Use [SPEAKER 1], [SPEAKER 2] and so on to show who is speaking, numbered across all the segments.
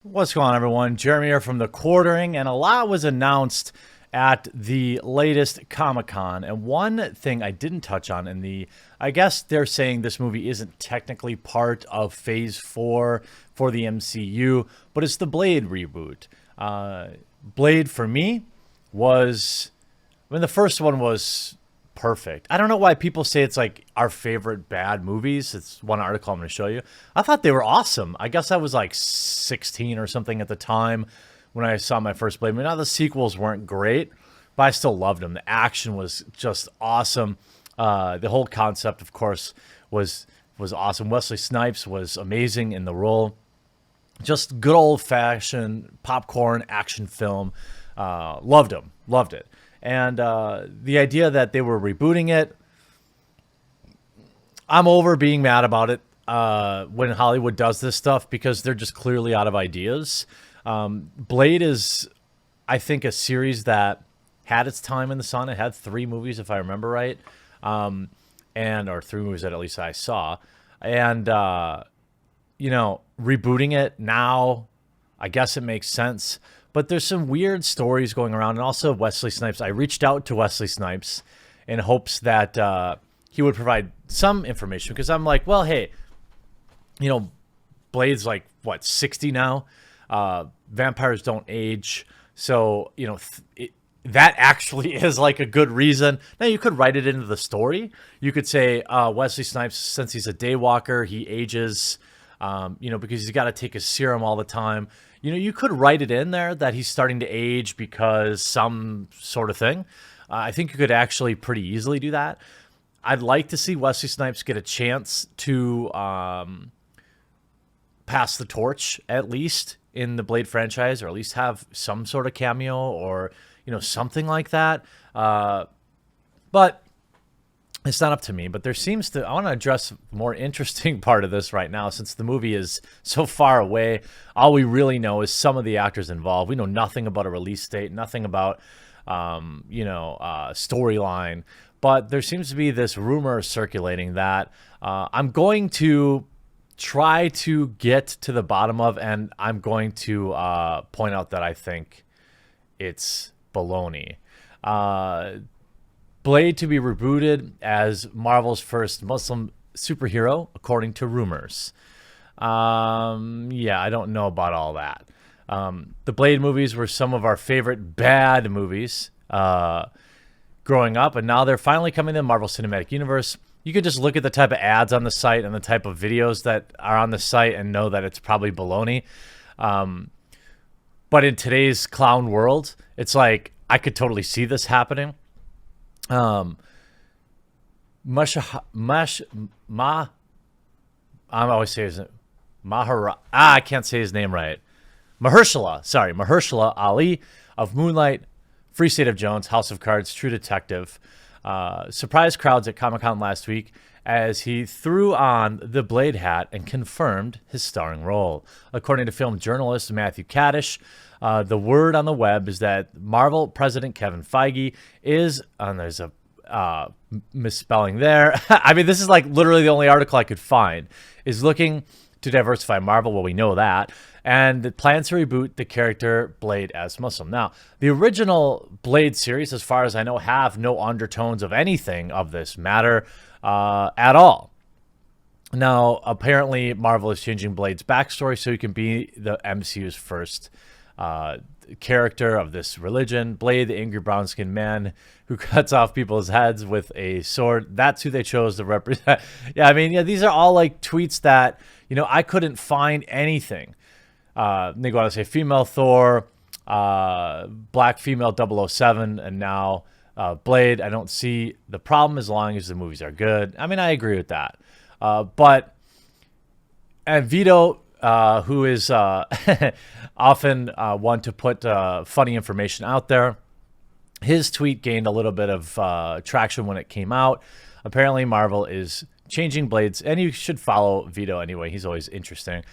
[SPEAKER 1] What's going on, everyone? Jeremy here from The Quartering, and a lot was announced at the latest Comic-Con. And one thing I didn't touch on I guess they're saying this movie isn't technically part of Phase 4 for the MCU, but it's the Blade reboot. Blade, for me, the first one was perfect. I don't know why people say it's like our favorite bad movies. It's one article I'm going to show you. I thought they were awesome. I guess I was like 16 or something at the time when I saw my first Blade movie. Now the sequels weren't great, but I still loved them. The action was just awesome. The whole concept, of course, was awesome. Wesley Snipes was amazing in the role. Just good old fashioned popcorn action film. Loved him. Loved it. And the idea that they were rebooting it, I'm over being mad about it when Hollywood does this stuff because they're just clearly out of ideas. Blade is, I think, a series that had its time in the sun. It had 3 movies, if I remember right, or 3 movies that at least I saw. And, rebooting it now, I guess it makes sense. But there's some weird stories going around. And also Wesley Snipes. I reached out to Wesley Snipes in hopes that he would provide some information. Because I'm like, well, hey, Blade's like, 60 now? Vampires don't age. So, that actually is like a good reason. Now, you could write it into the story. You could say Wesley Snipes, since he's a daywalker, he ages, because he's got to take his serum all the time. You could write it in there that he's starting to age because some sort of thing. I think you could actually pretty easily do that. I'd like to see Wesley Snipes get a chance to pass the torch, at least in the Blade franchise, or at least have some sort of cameo or, something like that. But it's not up to me. But I want to address a more interesting part of this right now, since the movie is so far away. All we really know is some of the actors involved. We know nothing about a release date, nothing about, storyline. But there seems to be this rumor circulating that I'm going to try to get to the bottom of, and I'm going to point out that I think it's baloney. Blade to be rebooted as Marvel's first Muslim superhero, according to rumors. I don't know about all that. The Blade movies were some of our favorite bad movies growing up, and now they're finally coming to the Marvel Cinematic Universe. You could just look at the type of ads on the site and the type of videos that are on the site and know that it's probably baloney. But in today's clown world, it's like I could totally see this happening. I'm always saying his name. I can't say his name right. Mahershala Ali of Moonlight, Free State of Jones, House of Cards, True Detective, surprised crowds at Comic-Con last week as he threw on the Blade hat and confirmed his starring role. According to film journalist Matthew Kadish, the word on the web is that Marvel president Kevin Feige is, and there's a misspelling there. I mean, this is like literally the only article I could find, is looking to diversify Marvel. Well, we know that. And plans to reboot the character Blade as Muslim. Now, the original Blade series, as far as I know, have no undertones of anything of this matter at all. Now, apparently, Marvel is changing Blade's backstory so he can be the MCU's first character of this religion. Blade, the angry brown-skinned man who cuts off people's heads with a sword. That's who they chose to represent. These are all like tweets that, I couldn't find anything. They go on to say female Thor, black female 007, and now Blade. I don't see the problem as long as the movies are good. I mean, I agree with that. And Vito, who is often one to put funny information out there, his tweet gained a little bit of traction when it came out. Apparently, Marvel is changing Blade's, and you should follow Vito anyway. He's always interesting.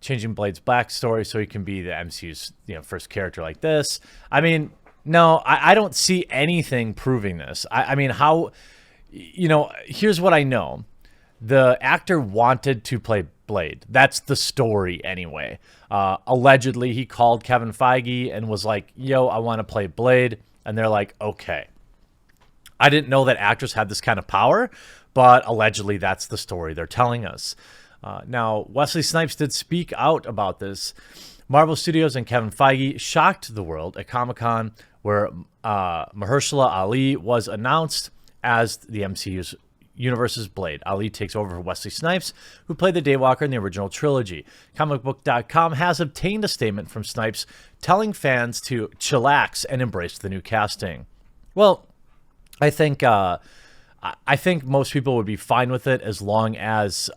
[SPEAKER 1] Changing Blade's backstory so he can be the MCU's first character like this. I mean, no, I don't see anything proving this. I mean, how, here's what I know. The actor wanted to play Blade. That's the story anyway. Allegedly, he called Kevin Feige and was like, yo, I want to play Blade. And they're like, okay. I didn't know that actors had this kind of power, but allegedly that's the story they're telling us. Now, Wesley Snipes did speak out about this. Marvel Studios and Kevin Feige shocked the world at Comic-Con, where Mahershala Ali was announced as the MCU's Universe's Blade. Ali takes over for Wesley Snipes, who played the Daywalker in the original trilogy. Comicbook.com has obtained a statement from Snipes telling fans to chillax and embrace the new casting. Well, I think most people would be fine with it as long as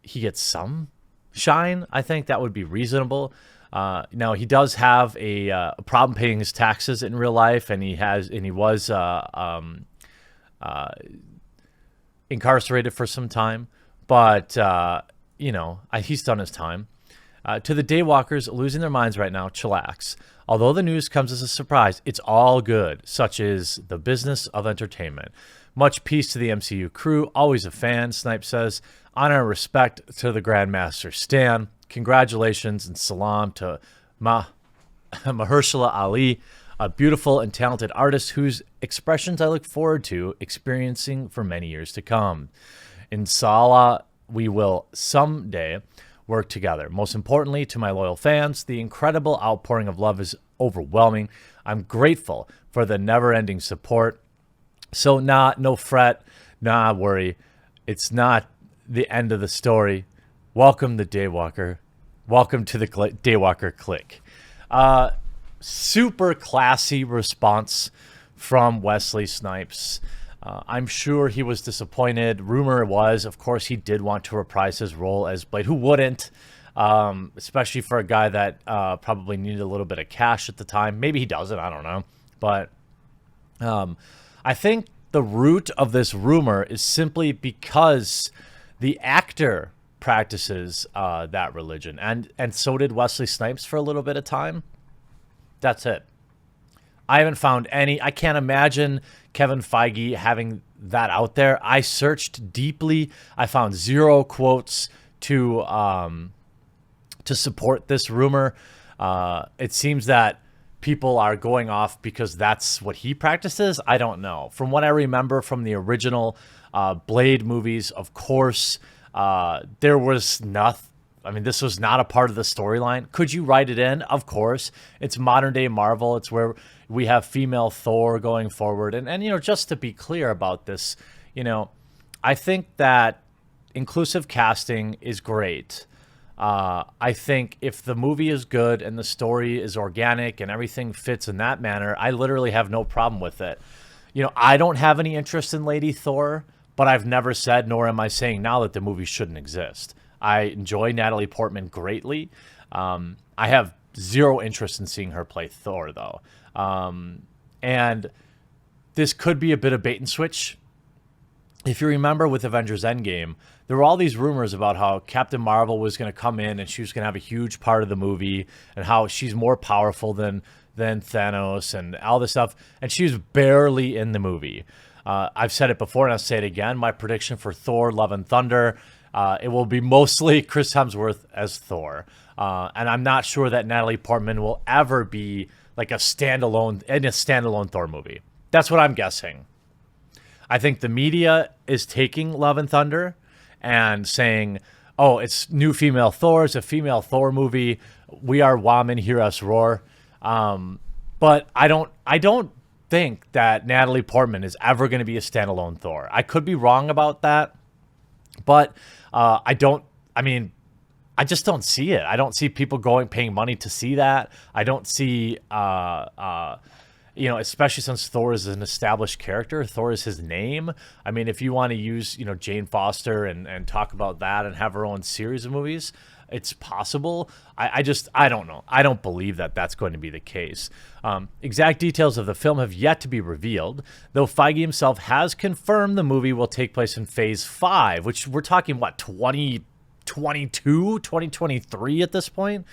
[SPEAKER 1] he gets some shine. I think that would be reasonable. Now, he does have a problem paying his taxes in real life, and he was incarcerated for some time, but he's done his time. To the Daywalkers losing their minds right now, chillax. Although the news comes as a surprise, it's all good. Such is the business of entertainment. Much peace to the MCU crew. Always a fan, Snipes says. Honor and respect to the Grandmaster Stan. Congratulations and salam to Mahershala Ali, a beautiful and talented artist whose expressions I look forward to experiencing for many years to come. Inshallah, we will someday work together. Most importantly, to my loyal fans, the incredible outpouring of love is overwhelming. I'm grateful for the never-ending support. So no fret, worry. It's not the end of the story. Welcome the Daywalker. Welcome to the Daywalker clique. Super classy response from Wesley Snipes. I'm sure he was disappointed. Rumor was, of course, he did want to reprise his role as Blade. Who wouldn't? Especially for a guy that probably needed a little bit of cash at the time. Maybe he doesn't. I don't know. But I think the root of this rumor is simply because the actor practices that religion. And so did Wesley Snipes for a little bit of time. That's it. I haven't found any. I can't imagine Kevin Feige having that out there. I searched deeply. I found zero quotes to support this rumor. It seems that people are going off because that's what he practices. I don't know. From what I remember from the original Blade movies, of course, there was nothing. I mean, this was not a part of the storyline. Could you write it in? Of course. It's modern day Marvel. It's where we have female Thor going forward. And just to be clear about this, I think that inclusive casting is great. I think if the movie is good and the story is organic and everything fits in that manner, I literally have no problem with it. I don't have any interest in Lady Thor, but I've never said, nor am I saying now, that the movie shouldn't exist. I enjoy Natalie Portman greatly. I have zero interest in seeing her play Thor, though. And this could be a bit of bait and switch. If you remember with Avengers Endgame, there were all these rumors about how Captain Marvel was going to come in and she was going to have a huge part of the movie and how she's more powerful than Thanos and all this stuff. And she was barely in the movie. I've said it before and I'll say it again. My prediction for Thor, Love and Thunder, it will be mostly Chris Hemsworth as Thor. And I'm not sure that Natalie Portman will ever be like in a standalone Thor movie. That's what I'm guessing. I think the media is taking Love and Thunder and saying, oh, it's new female Thor. It's a female Thor movie. We are women, hear us roar. But I don't think that Natalie Portman is ever going to be a standalone Thor. I could be wrong about that, but I just don't see it. I don't see people paying money to see that. I don't see, especially since Thor is an established character. Thor is his name. I mean, if you want to use, Jane Foster and talk about that and have her own series of movies, it's possible. I don't know. I don't believe that that's going to be the case. Exact details of the film have yet to be revealed, though Feige himself has confirmed the movie will take place in Phase 5, which we're talking, 2022, 2023 at this point?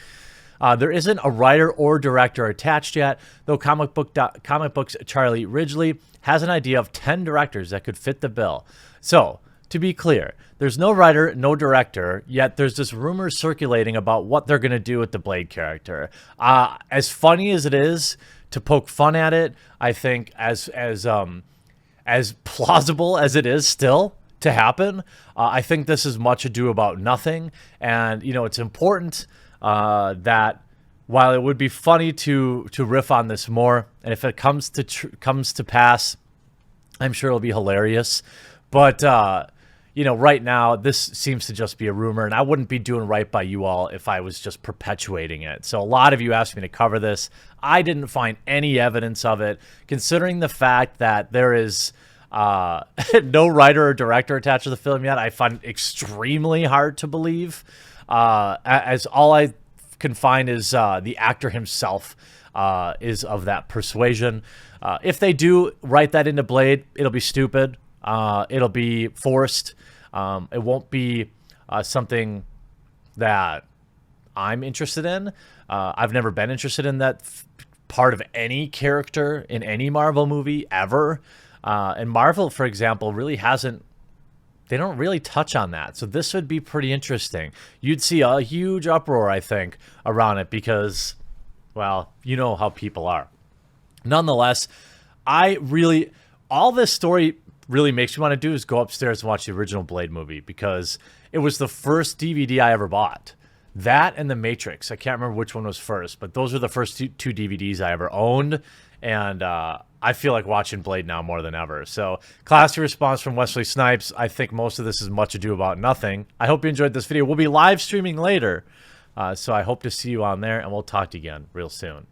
[SPEAKER 1] There isn't a writer or director attached yet, though Comic Books Charlie Ridgely has an idea of 10 directors that could fit the bill. So, to be clear, there's no writer, no director, yet there's this rumor circulating about what they're going to do with the Blade character. As funny as it is to poke fun at it, I think as plausible as it is still to happen, I think this is much ado about nothing. And, you know, it's important that while it would be funny to riff on this more, and if it comes to pass, I'm sure it'll be hilarious. But, you know, right now, this seems to just be a rumor, and I wouldn't be doing right by you all if I was just perpetuating it. So a lot of you asked me to cover this. I didn't find any evidence of it, considering the fact that there is no writer or director attached to the film yet. I find it extremely hard to believe, as all I can find is the actor himself is of that persuasion. If they do write that into Blade, it'll be stupid. It'll be forced. It won't be something that I'm interested in. I've never been interested in that part of any character in any Marvel movie ever. And Marvel, for example, really hasn't. They don't really touch on that. So this would be pretty interesting. You'd see a huge uproar, I think, around it because, well, you know how people are. Nonetheless, all this story really makes me want to do is go upstairs and watch the original Blade movie because it was the first DVD I ever bought. That and The Matrix. I can't remember which one was first, but those were the first two DVDs I ever owned. And I feel like watching Blade now more than ever. So, classy response from Wesley Snipes. I think most of this is much ado about nothing. I hope you enjoyed this video. We'll be live streaming later. So I hope to see you on there, and we'll talk to you again real soon.